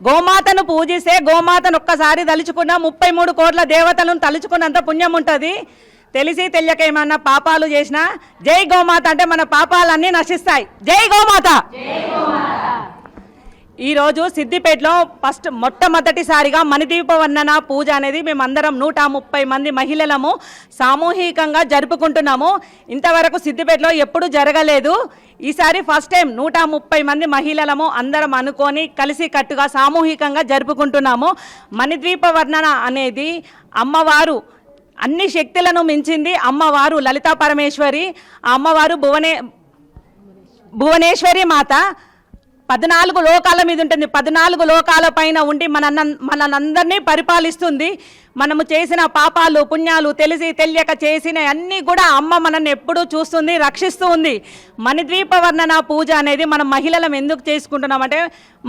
గోమాతను పూజిస్తే గోమాతను ఒక్కసారి తలుచుకున్న 33 కోట్ల దేవతలను తలుచుకున్నంత పుణ్యం ఉంటుంది. తెలిసి తెలియక ఏమన్నా పాపాలు చేసినా జై గోమాత అంటే మన పాపాలన్నీ నశిస్తాయి. జై గోమాత. ఈరోజు సిద్దిపేటలో మొట్టమొదటిసారిగా మణిదీప వర్ణన పూజ అనేది మేమందరం 130 మంది మహిళలము సామూహికంగా జరుపుకుంటున్నాము. ఇంతవరకు సిద్దిపేటలో ఎప్పుడు జరగలేదు. ఈసారి ఫస్ట్ టైం 130 మంది మహిళలము అందరం అనుకొని కలిసి కట్టుగా సామూహికంగా జరుపుకుంటున్నాము. మణిద్వీప వర్ణన అనేది అమ్మవారు అన్ని శక్తులను మించింది. అమ్మవారు లలితా పరమేశ్వరి, ఆ అమ్మవారు భువనేశ్వరి మాత 14 లోకాల మీద ఉంటుంది. 14 లోకాల పైన ఉండి మనందరినీ పరిపాలిస్తుంది. మనము చేసిన పాపాలు పుణ్యాలు తెలిసి తెలియక చేసిన అన్నీ కూడా అమ్మ మనల్ని ఎప్పుడూ చూస్తుంది, రక్షిస్తూ ఉంది. మణిద్వీప వర్ణన పూజ అనేది మనం మహిళలం ఎందుకు చేసుకుంటున్నామంటే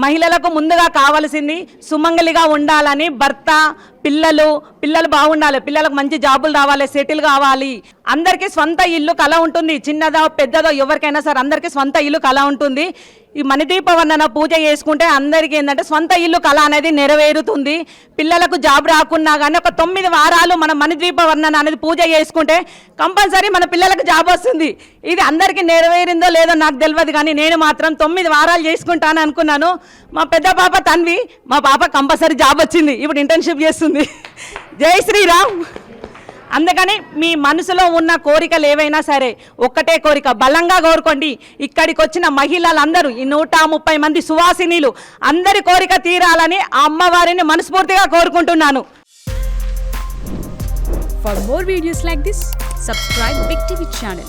మహిళలకు ముందుగా కావాల్సింది సుమంగలిగా ఉండాలని, భర్త పిల్లలు బాగుండాలి, పిల్లలకు మంచి జాబులు రావాలి, సెటిల్ కావాలి. అందరికీ స్వంత ఇల్లు కళ ఉంటుంది. చిన్నదో పెద్దదో ఎవరికైనా సరే అందరికీ స్వంత ఇల్లు కళ ఉంటుంది. ఈ మణిదీప వర్ణన పూజ చేసుకుంటే అందరికీ ఏంటంటే స్వంత ఇల్లు కళ అనేది నెరవేరుతుంది. పిల్లలకు జాబ్ రాకున్నా కానీ ఒక 9 వారాలు మనం మణిద్వీప వర్ణన అనేది పూజ చేసుకుంటే కంపల్సరీ మన పిల్లలకు జాబ్ వస్తుంది. ఇది అందరికీ నెరవేరిందో లేదో నాకు తెలియదు, కానీ నేను మాత్రం 9 వారాలు చేసుకుంటాను అనుకున్నాను. మా పెద్ద పాప తన్వి, మా పాప కంపల్సరీ జాబ్ వచ్చింది, ఇప్పుడు ఇంటర్న్షిప్ చేస్తుంది. జై శ్రీరామ్. అందుకని మీ మనసులో ఉన్న కోరికలు ఏవైనా సరే ఒక్కటే కోరిక బలంగా కోరుకోండి. ఇక్కడికి వచ్చిన మహిళలందరూ ఈ 130 మంది సువాసినీలు అందరి కోరిక తీరాలని ఆ అమ్మవారిని మనస్ఫూర్తిగా కోరుకుంటున్నాను. For more videos like this, subscribe Big TV channel.